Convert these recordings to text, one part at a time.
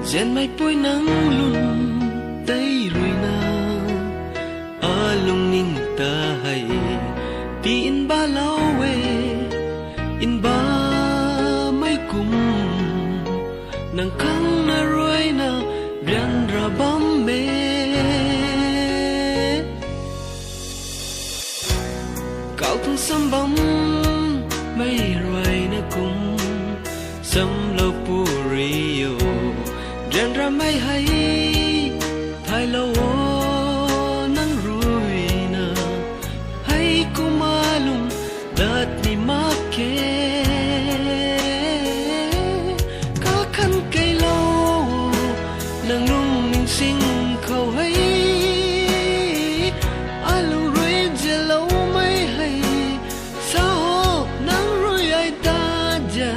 Gen mai pui nắng lùn tây rồi na a lung ning ta hay ti in ba lao we in ba mai kum nang kang na roi na rian ra bam me cao thung sam bam mai roi na kum sam lo pu rio rian ra mai hay thai lo nang rui na hay kumalung dat ni make ka khan kai lo nang lung ning sing khâu hay alung rui je lo mai hay sa ho nang rui ai ta ja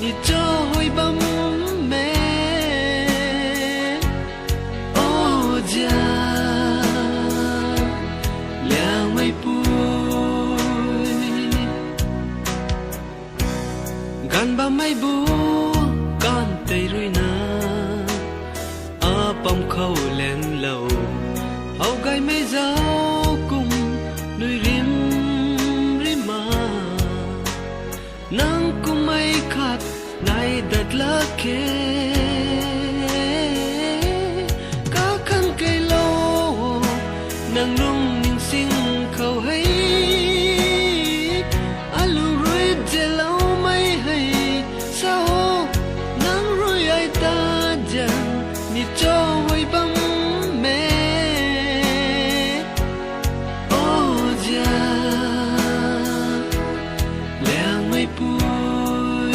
ni cho hoi bam me o ja liang mai pui gan ba mai bu kan tei rui na a pam khâu len lo hau gai mai zau kum nui rim rima nang kum mai khat nai dat la ke ka khan kai lo nang lung ning sing khâu hay alu rui je lo mai hay sao nang rui ai ta jan ni cho hoi bam me o ja liang mai pui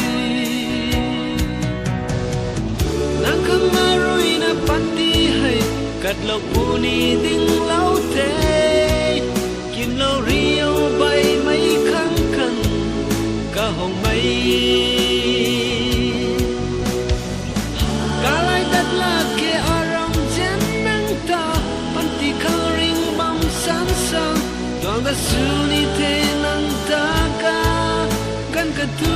nang khang ma rui na pati hay kat lo pu ni ding lau te kim lo rio bay mai khang khang ka hong mai ka lai dat la ke aram jen nang ta panti khang ring bam san sang dong da su ni te nang ta ka kan ka tu